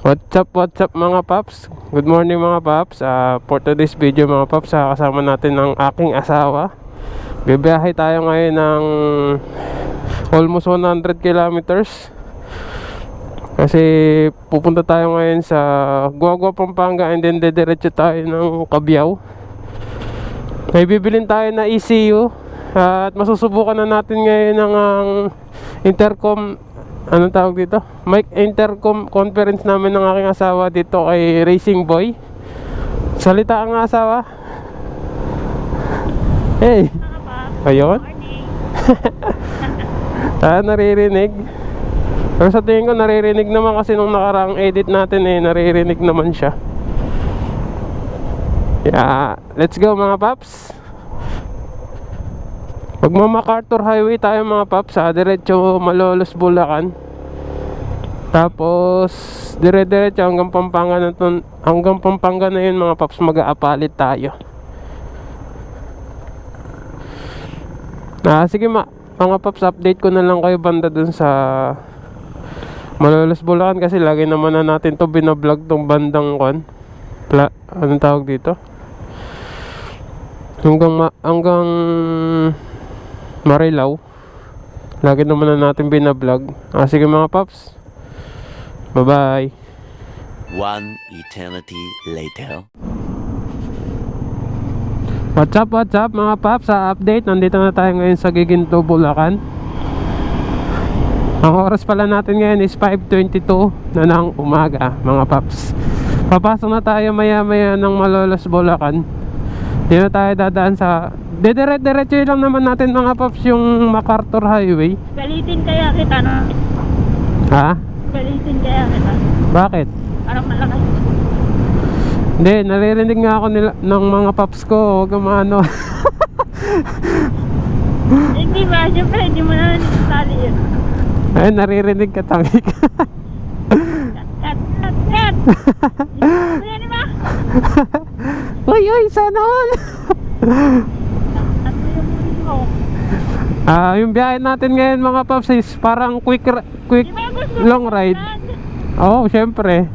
What's up mga paps? Good morning mga paps. For today's video mga paps, kasama natin ang aking asawa. Bibiyahe tayo ngayon ng almost 100 kilometers. Kasi pupunta tayo ngayon sa Guagua, Pampanga, and then dediretso tayo ng Cabiao. May bibilin tayo na ECU at masusubukan na natin ngayon ang intercom. Anong tawag dito? Mic intercom conference namin ng aking asawa dito kay Racing Boy. Salita ang asawa. Hey. Ayun. Naririnig. Pero sa tingin ko naririnig naman kasi nung nakaraang edit natin naririnig naman siya. Yeah, let's go mga paps. Magma-MacArthur Highway tayo mga paps, diretso Malolos, Bulacan. Tapos dire-diretso hanggang Pampanga na hanggang Pampanga na yun mga paps, mag-aapalit tayo. Sige mga paps, update ko na lang kayo banda dun sa Malolos, Bulacan kasi lagi naman na natin to binablog tong bandang anong tawag dito? Hanggang Marilao. Lagi naman na natin binablog. Sige mga paps, bye bye. One eternity later. What's up mga paps, update. Nandito na tayo ngayon sa Giginto, Bulacan. Ang oras pala natin ngayon is 5:22 na ng umaga mga paps. Papasok na tayo maya maya ng Malolos, Bulacan. Di na tayo dadaan sa diretso lang naman natin mga paps yung MacArthur Highway. Galitin kaya kita, no? Ha? Galitin kaya kita. Bakit? Parang malakas. Hindi, naririnig nga ako ng mga paps ko. Huwag kang maano. Hindi ba? Siyempre, hindi mo na nanisali yun. Ay, naririnig ka, tangi ka. Cut! Ano ba? Uy, sana all. Ano yung mo? Yung biyahe natin ngayon mga paps is parang quick long ride. Oo, syempre.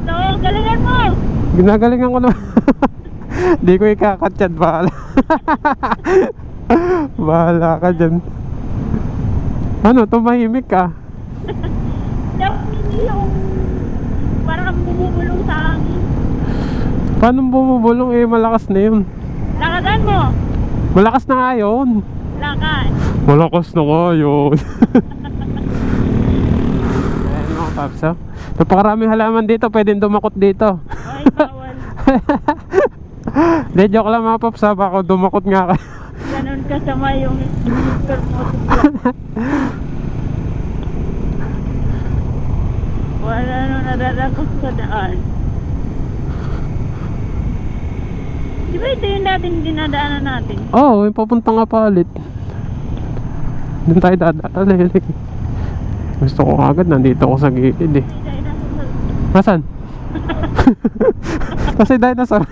So, galingan mo! Ginagalingan ko naman. Di ko ikakatsad, bahala. Bahala ka dyan. Ano, tumahimik ka? Hindi yung parang bumubulong sa akin. Paano bumubulong malakas na yun? Lakasan mo! Malakas na nga yun. Lakas! Malakas na nga yun. Ayan mga paps, napakaraming halaman dito, pwedeng dumakot dito. Ay, bawal. Hindi, joke lang mga paps, baka dumakot nga ka. Ganun kasama yung speaker mo. Wala nung nararagos sa daan. Di ba ito yung dating dinadaanan natin? Oo, yung papuntang Apalit. Doon tayo dadaan. Gusto ko agad, nandito ako sa gilid eh. Nasaan? Kasi dinosaur.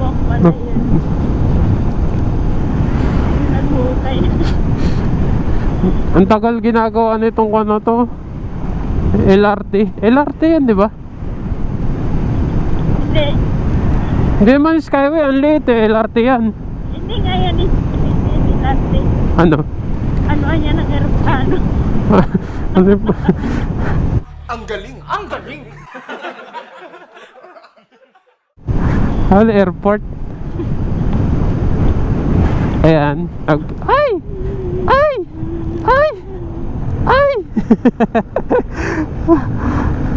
Walk pala yan. Naghukay. Ang tagal ginagawa nitong ano to, LRT yan, di ba? Hindi. Hindi man Skyway, ang liit LRT yan. Hindi nga yan eh. Hindi natin. Ano? Ano yan ang aeroplano? Ano yung Ang galing! Ang galing! ano, airport? Ayan. Ay! Ay! Ay! Ay!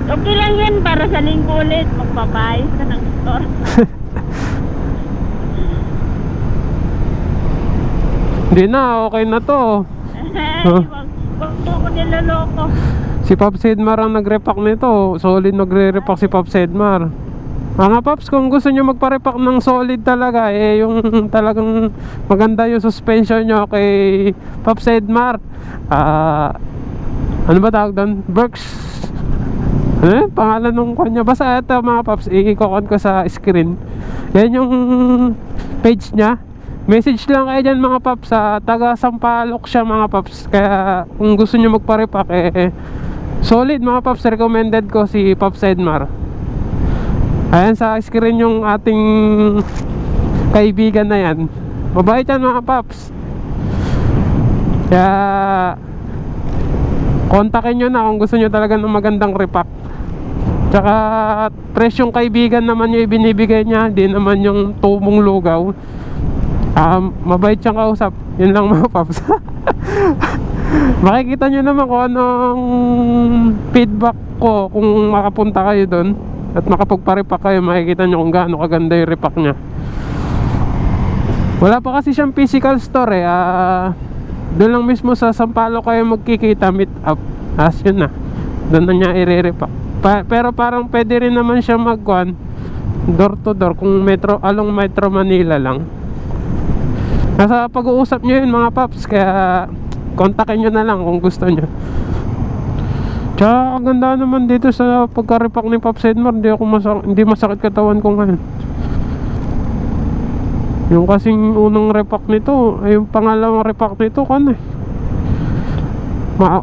Okay lang yan para sa linggo ulit. Magpapayos ka ng store. Hindi na, okay na to. Wag mo ko niloloko. Si Pops Edmar ang nagrepack nito. Solid nagre-repack si Pops Edmar. Mga Pops, kung gusto nyo magpa-repack ng solid talaga, yung talagang maganda yung suspension nyo kay Pops Edmar. Ano ba tawag doon? Berks. Ano yung pangalan nung kanya? Basta ito mga Pops, i-comment ko sa screen. Yan yung page niya. Message lang kayo dyan mga paps, taga Sampaloc siya mga paps. Kaya kung gusto nyo magpa-repack Solid mga paps, recommended ko si Pops Edmar. Ayan sa screen yung ating kaibigan na yan. Mabait yan mga paps. Kaya kontakin nyo na kung gusto nyo talaga ng magandang repack. Tsaka presyong kaibigan naman yung ibinibigay niya, di naman yung tumong lugaw. Mabait siyang kausap. Yun lang mga paps. Makikita nyo naman kung anong feedback ko kung makapunta kayo doon at makapagpa-repack kayo. Makikita nyo kung gaano kaganda yung repack niya. Wala pa kasi siyang physical store doon lang mismo sa Sampaloc kayo magkikita, meet up. Yun na, doon na niya i-repack. Pero parang pwede rin naman siya mag-one door to door kung along Metro Manila lang. Nasa pag-uusap nyo yun mga paps. Kaya kontakin nyo na lang kung gusto nyo. Tsaka ang ganda naman dito sa pagka-repack ni Pops Edmar. Hindi masakit katawan ko ngayon. Yung kasing unang repack nito, yung pangalawang repack nito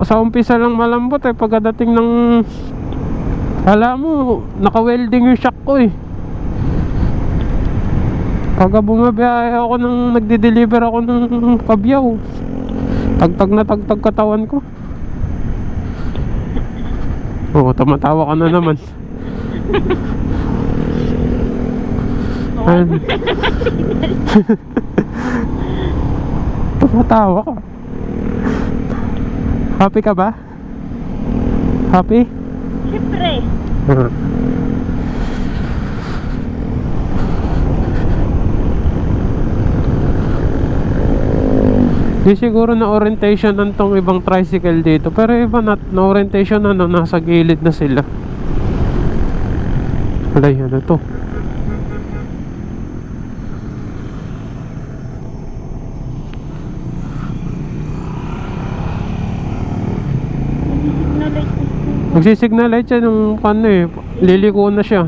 sa umpisa lang malambot pagkadating ng alam mo, naka-welding yung shock ko pagka bumabiyahe ako nagde-deliver ako ng kabyaw, tagtag na tagtag katawan ko. Tumatawa ka na naman. Tumatawa ka. Happy ka ba? Happy? Siyempre. Di siguro na orientation nitong ibang tricycle dito. Pero iba na orientation nasa gilid na sila. Wala yan to. Magsisignal light siya nung liliko na siya.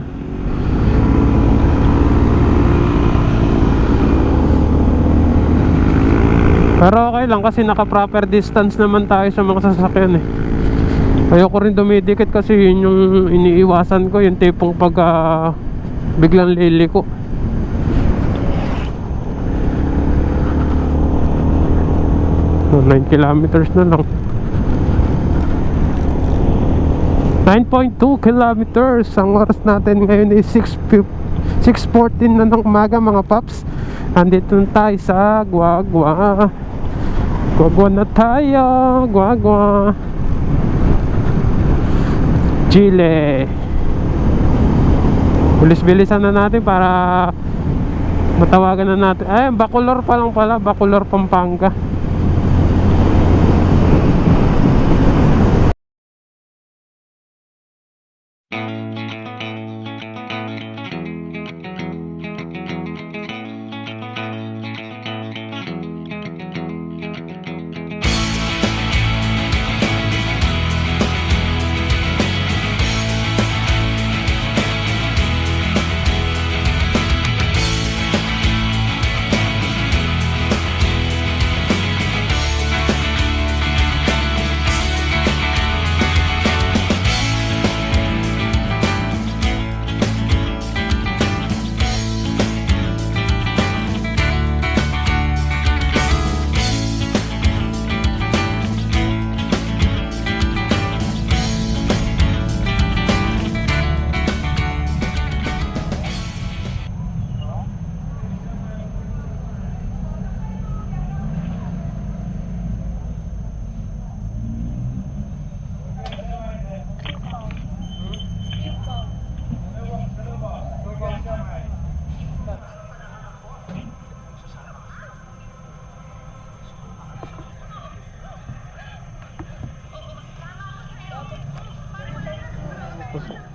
Pero okay lang kasi naka proper distance naman tayo sa mga sasakyan Ayoko rin dumidikit kasi yun yung iniiwasan ko, yung tipong pagka biglang liliko. So, 9 kilometers na lang. 9.2 kilometers. Ang oras natin ngayon is 6:14 na ng umaga mga paps. Andito na tayo sa Guagua. Guagua na tayo. Guagua Chile. Bilis-bilisan na natin para matawagan na natin. Bacolor pa lang pala. Bacolor, Pampanga.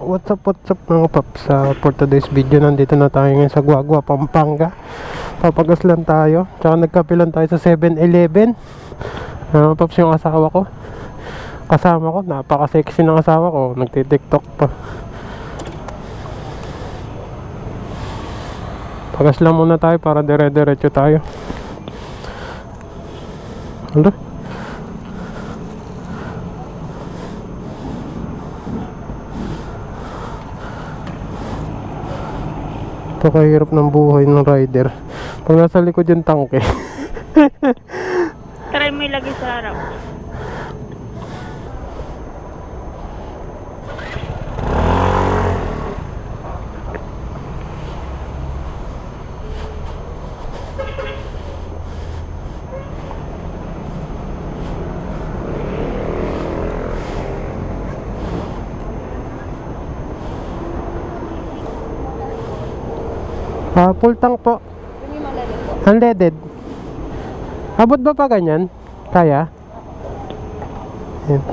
What's up mga paps, for today's video nandito na tayo ngayon sa Guagua, Pampanga. Papagas lang tayo, tsaka nagkape lang tayo sa 7-Eleven. Paps, yung asawa ko, kasama ko, napaka-sexy ng asawa ko, nagtitiktok pa. Pagas lang muna tayo para dire-diretso tayo. Ano? Napakahirap ng buhay ng rider. Pag nasa likod yung tangke. Try mo ilagay sa harap. Full tank po. Unleaded. Abot ba pa ganyan? Kaya? Yan.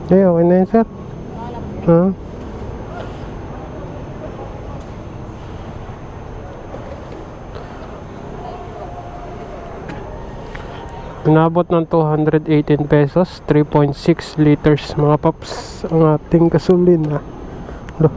Okay, okay na yun, sir. Ha? Inabot ng 218 pesos, 3.6 liters mga paps ang ating gasolina. Lo.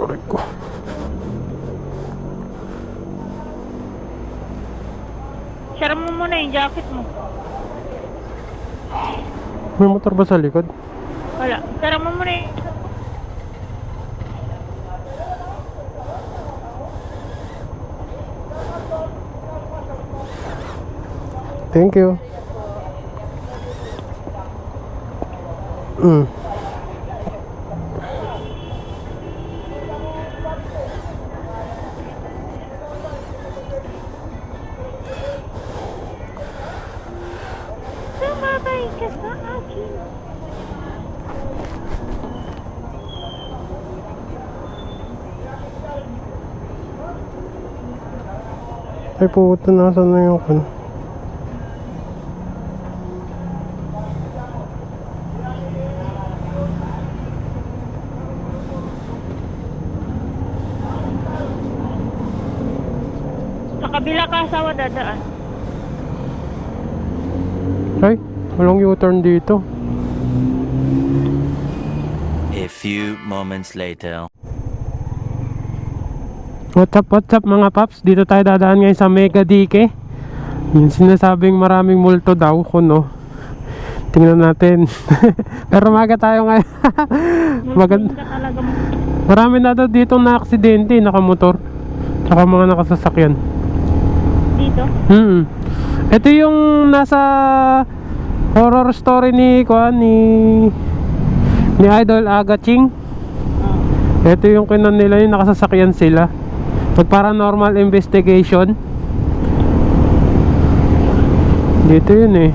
Aray ko. Sara mo muna yung jacket mo. May motor ba sa likod? Wala. Sara mo muna yung... Thank you. Sumabay ka sa akin. Ay puto, nasan na yung kan? Sa kabila ka asawa dadaan. Ay, walang U-turn dito. A few moments later. What's up mga paps? Dito tayo dadaan ngayon sa Mega Dike. Yung sinasabing maraming multo daw kuno. Tingnan natin. Pero maga tayo ngayon. Maganda talaga mo. Marami na daw dito na aksidente, nakamotor. Tsaka mga nakasasakyan. Dito? Ito yung nasa horror story ni Idol Agaching. Ito yung kinan nila, yung nakasasakyan sila. Pag paranormal investigation. Dito yun eh.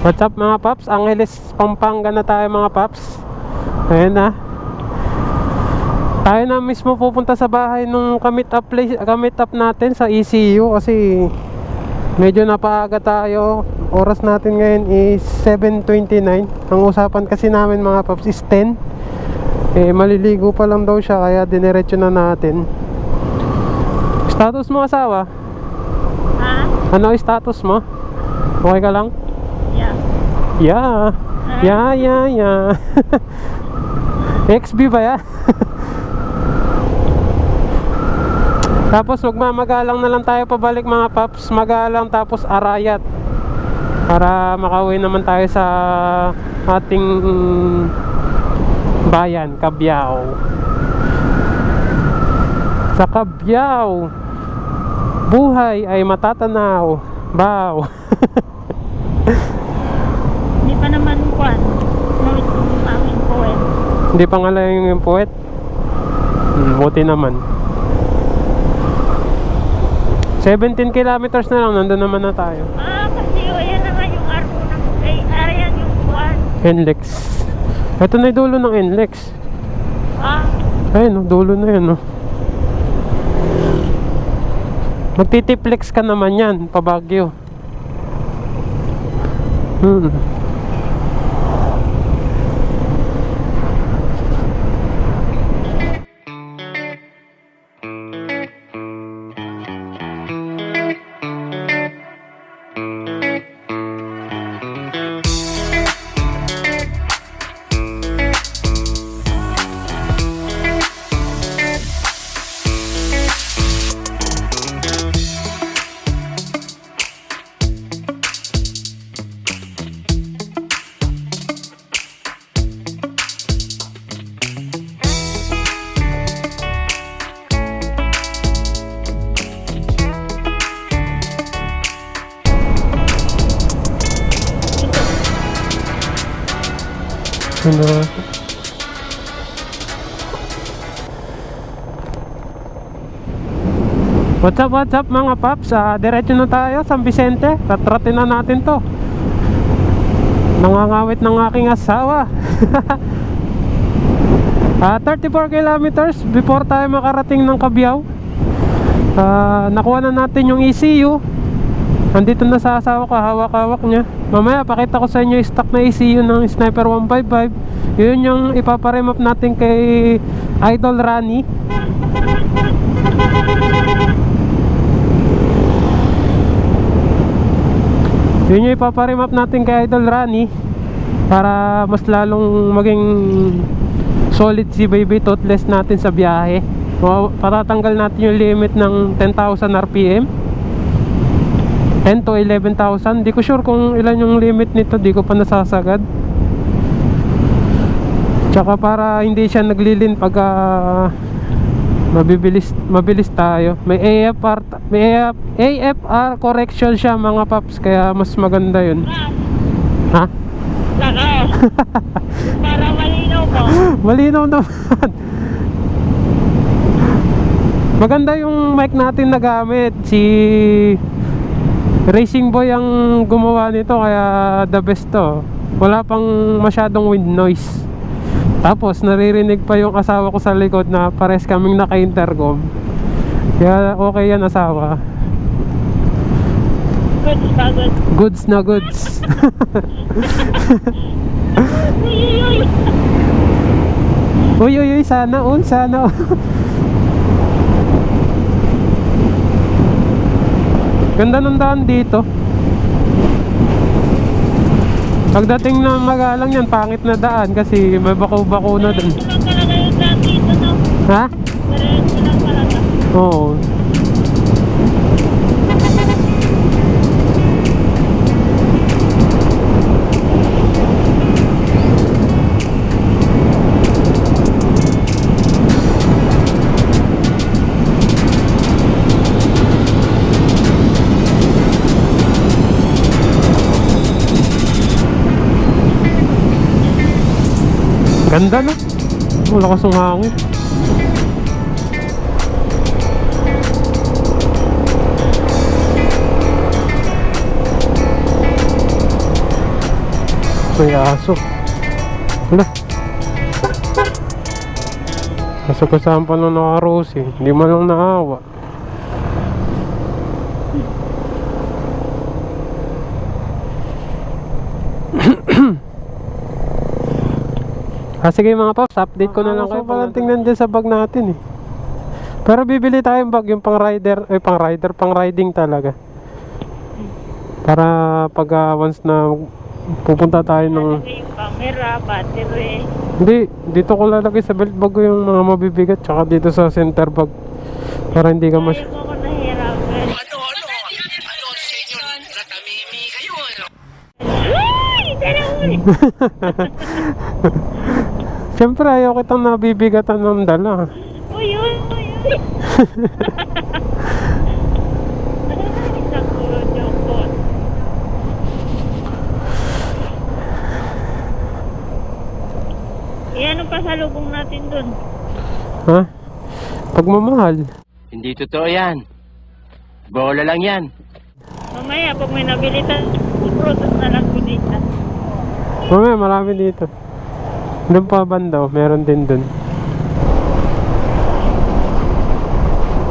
What's up mga paps? Angeles, Pampanga na tayo mga paps. Ayan na. Tayo na mismo pupunta sa bahay nung kamit up natin sa ECU kasi medyo napaaga tayo. Oras natin ngayon is 7:29. Ang usapan kasi namin mga paps is 10. Maliligo pa lang daw siya kaya dinerecho na natin. Status mo asawa? Ha? Ano yung status mo? Okay ka lang? Yeah. Yeah. Yeah. XB ba ya? Tapos magmamagalang na lang tayo pabalik mga paps. Magalang tapos Arayat. Para makauwi naman tayo sa ating bayan, Cabiao. Sa Cabiao, buhay ay matatanaw. Bow. Hindi pa naman kuwan. Yung aming poet. Hindi pa nga lang yung poet. Buti naman. 17 kilometers na lang, nandun naman na tayo. Kasi ayan naman yung arko ng... ayan yung kuwan. NLEX. Ito na yung dulo ng NLEX. Ayun, dulo na yun. Magtitiplex ka naman yan, pa Baguio. What's up mga paps, diretso na tayo San Vicente. Tatratin na natin to. Nangangawit ng aking asawa. 34 kilometers before tayo makarating ng Cabiao. Nakuha na natin yung ECU. Andito na sa asawa ko, hawak-hawak niya. Mamaya pakita ko sa inyo yung stock na ECU ng Sniper 155. Yun yung ipaparemap natin kay Idol Rani. Yun yung ipaparemap natin kay Idol Rani para mas lalong maging solid si baby toothless natin sa biyahe. Patatanggal natin yung limit ng 10,000 RPM, 10 to 11,000. Di ko sure kung ilan yung limit nito, di ko pa nasasagad. Tsaka para hindi siya naglilin pag mabilis tayo. May AFR correction siya mga paps, kaya mas maganda yun. Ha? Lakas. Para malinaw po. Malinaw naman. Maganda yung mic natin na gamit. Si Racing Boy ang gumawa nito, kaya the best to. Wala pang masyadong wind noise. Tapos naririnig pa yung asawa ko sa likod na pares kaming naka-intercom. Kaya okay yan asawa. Goods pa, goods. Goods na goods. Uy, sana all. Ganda ng daan dito. Pagdating na Magalang yan, pangit na daan kasi may bako-bako na dun. Diretso lang talaga yung daan dito, no? Ha? Diretso lang talaga. Oo. Ganda na. Malakas ang hangin. May aso. Wala. Kasagasahan pa lang nakaros eh. Hindi man lang naawa. Sige mga paps, update ko na lang kayo. Palang tingnan dyan sa bag natin eh. Pero bibili tayong bag, yung pang riding talaga. Para pag once na Pupunta tayo ng... Lalagay yung camera, battery. Hindi, dito ko lalagay sa belt bag ko yung mga mabibigat, tsaka dito sa center bag. Para hindi ka Ayaw mo ako nahihirapan. Uy! Dalawa! Siyempre, ayaw kitang nabibigatan ng dala. Uy, uy, uy, uy! Ay, naku, Diyoko. Anong pasalubong natin dun? Ha? Pagmamahal. Hindi totoo yan. Bola lang yan. Mamaya, pag may nabili tayo, product na lang ko dito. Mamaya, marami dito. Doon pa banda, meron din doon.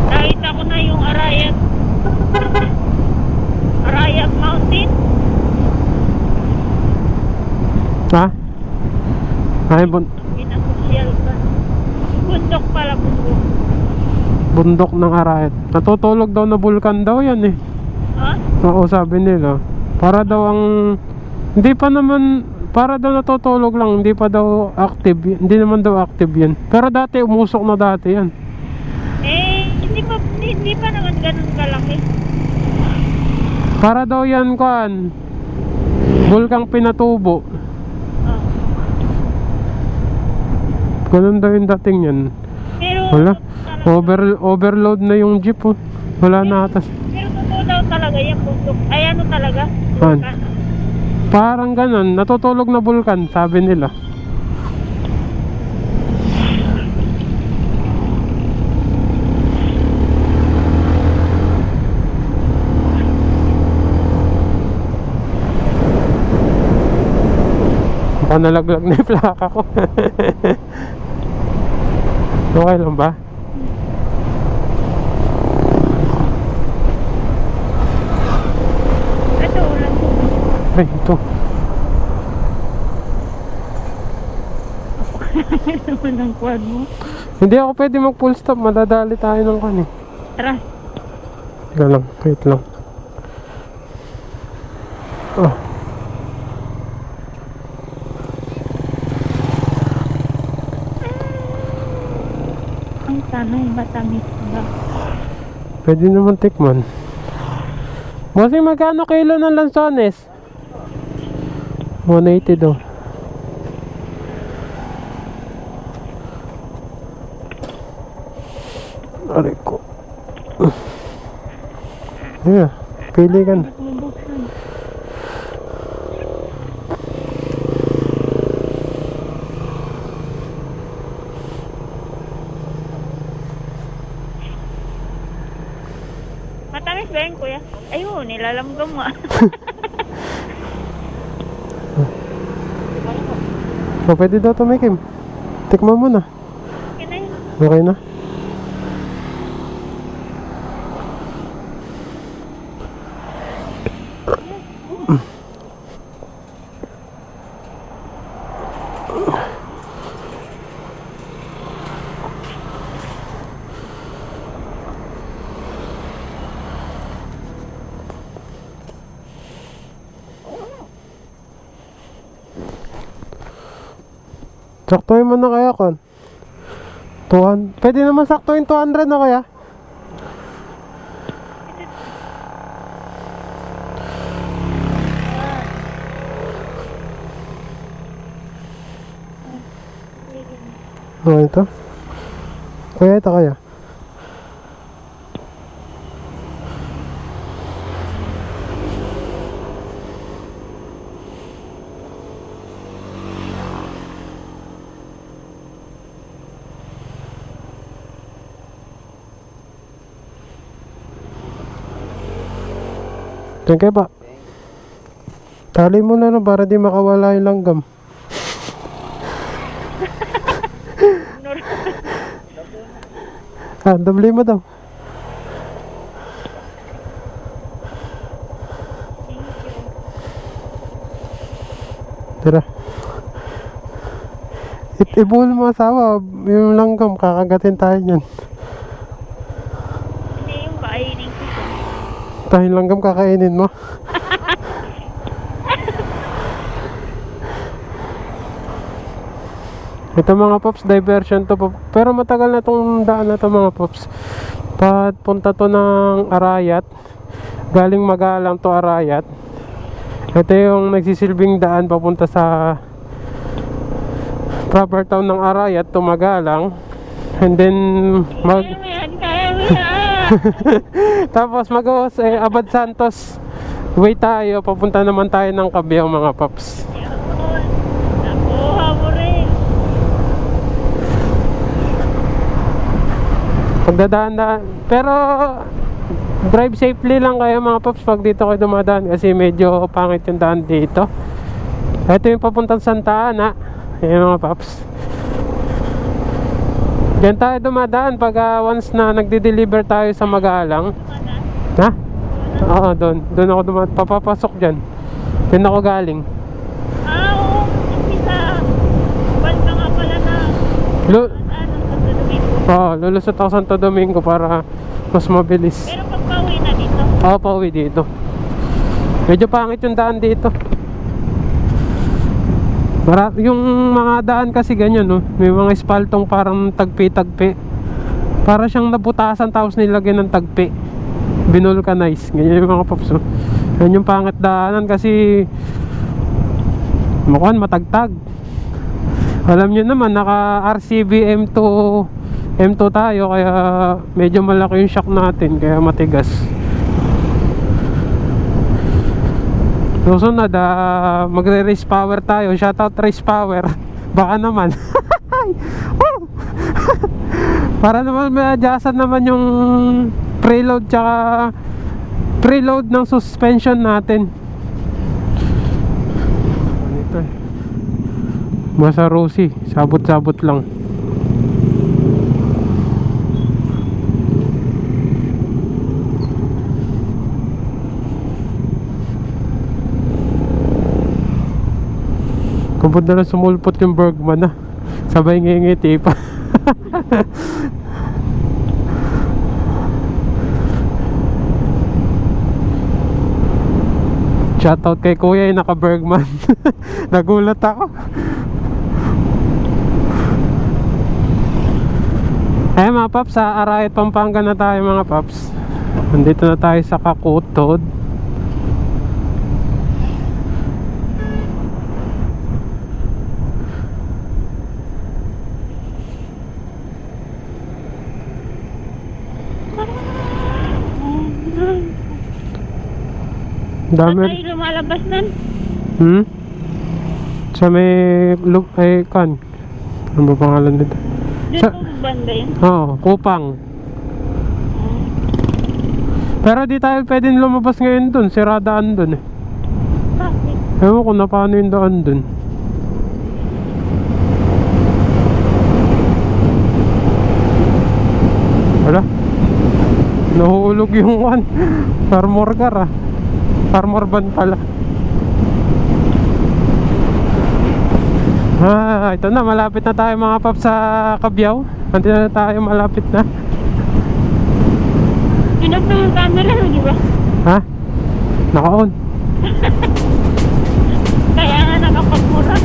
Nakita ko na yung Arayat Mountain. Ha? Ay, Pinasosyal ka. Bundok pala, bundok. bundok ng Arayat. Natutulog daw na bulkan daw yan eh. Ha? Oo, sabi nila. Para daw ang... Hindi pa naman... Para daw natutulog lang, hindi pa daw active. Hindi naman daw active yan. Pero dati, umusok na dati yan. Eh, hindi pa naman ganun kalaki. Para daw yan, kuan. Bulkang pinatubo. Oh. Ganun daw yung dating yan. Pero, Wala. Overload na yung jeep oh. Wala na atas. pero totoo daw talaga yung bundok. Ay, ano talaga? Han. Bulkan. Parang ganun, natutulog na bulkan, sabi nila. Baka nalaglag na yung plaka ko. Okay lang ba? Ito, ulan po. Ay, ito. Naman ang quad mo. Hindi ako pwede mag full stop, madadali tayo ng kanin. Tara. Teka lang, wait lang. Oh. Ang tanong, matamis ba? Pwede naman tikman. Bossing, magkano kilo ng lansones? 180 daw. Aray ko. Yeah, pili ka na. Mabuksan. Matamis ba yun, kuya? Ayun, nilalamgam mo. Oh, pwede daw tumikim. Tikman mo na. Okay na yun. Okay na. Saktuhin mo na kaya kon. 200. Pwede naman saktuhin 200 na kaya. Ito. Kaya ito kaya. Thank you pa. Tali mo na para di makawala yung langgam. Doble mo daw. Tira. Ibuhol mo asawa, yung langgam, kakagatin tayo niyan. Hindi yung kainin ko siya. Dahil langgam kakainin mo. Ito mga Pops, diversion to po. Pero matagal na tong daan na to mga Pops. Punta to ng Arayat. Galing Magalang to Arayat. Ito yung nagsisilbing daan papunta sa proper town ng Arayat to Magalang. And then Kaya mo yan, kaya mo yan. tapos Abad Santos. Wait tayo, papunta naman tayo ng Cabiao mga Pops. Yun. Nakuha mo rin. Pagdadaan-daan. Pero drive safely lang kayo mga Pops pag dito kayo dumadaan kasi medyo pangit yung daan dito. Ito yung papuntang Santa Ana. Ayan mga Pops. Diyan tayo dumadaan pag once na nagde-deliver tayo sa Magalang. Ha? Oo, doon ako dumadaan. Papapasok dyan. Doon ako galing. Oo. Isa. Banda nga pala na. Santo Domingo. Oo, lulusot ako Santo Domingo para mas mabilis. Pero pagpauwi na dito. Oo, pauwi dito. Medyo pangit yung daan dito. Yung mga daan kasi ganyan, no? May mga espaltong parang tagpi-tagpi. Para siyang nabutasan tapos nilagyan ng tagpi. Binulcanize. Ganyan yung mga Pops, no? Yan yung pangit daanan kasi mukhang matagtag. Alam nyo naman, naka RCB M2 tayo kaya medyo malaki yung shock natin kaya matigas. Susunod, magre-race power tayo. Shoutout race power. Baka naman. Para naman may-adjustan naman yung preload tsaka preload ng suspension natin. Ito eh. Masa Rosie, sabot-sabot lang. Kumpod na lang sumulpot yung Bergman na. Sabay ngingiti pa. Shoutout kay Kuya yung naka Bergman. Nagulat ako. Eh mga Paps, sa Arayat Pampanga na tayo mga Paps. Nandito na tayo sa Kakutod. Saan Dami. tayo lumalabas nun? Sa may look ay kan. Ano ba pangalan nito? Doon po banda yun. Oo, Kupang. Pero di tayo pwedeng lumabas ngayon dun. Siradaan dun eh. Bakit? Ewan ko na paano yung daan dun. Wala. Nahuhulog yung one. Armor car ah. Armor van pala. Ito na, malapit na tayo mga Paps sa Cabiao. Nandito na tayo, malapit na. Pinag na yung camera, di ba? Ha? Naka-on. Kaya nga nakapagmura.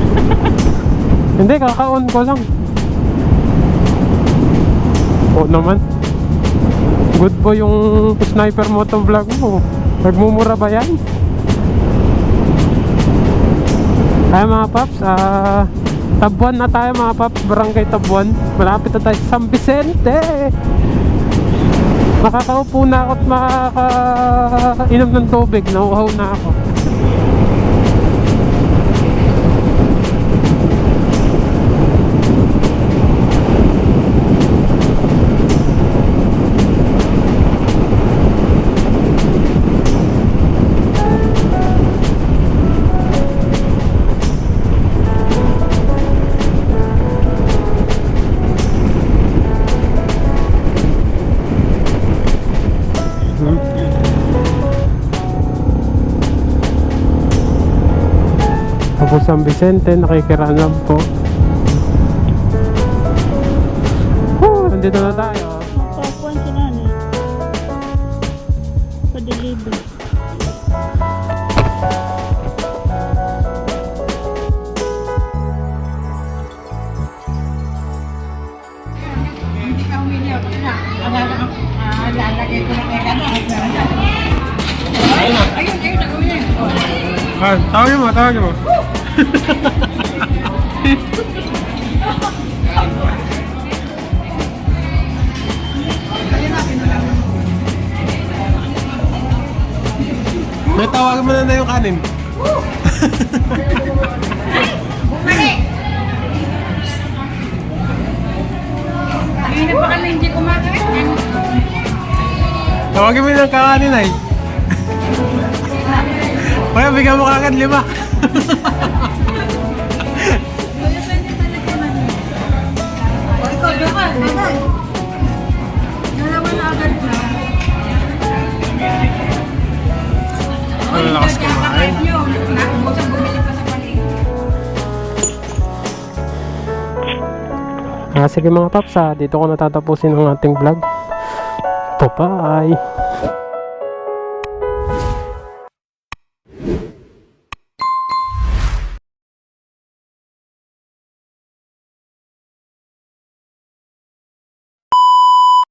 Hindi, kaka-on ko lang. Oo naman. Good boy yung sniper motovlog mo. Nagmumura ba yan? Ay mga Paps, Tabuan na tayo mga Paps, Barangay Tabuan. Malapit na tayo sa San Vicente. Makakaupo na ako at makakainom ng tubig. Nauuhaw na ako. Ako San Vicente, nakikiramdam po. Nandito na tayo. Papuan si nanay. Pa-deliver. Lalagay ko lang kaya ayun, nagawin niya. Tawagin mo, tawagin mo. May tawagan mo na yung kanin. Bumalik! Hindi na pa kami hindi kumakain. Tawagin mo yung kakanin ay. Kaya bigyan mo kagad 5. O ikaw, dapat, dapat. Dalawa na agad na. Ang lakas kumain. Nakubusang bumili pa sa paligid. Sige mga paps, dito ko natatapusin ang ating vlog. Bye-bye!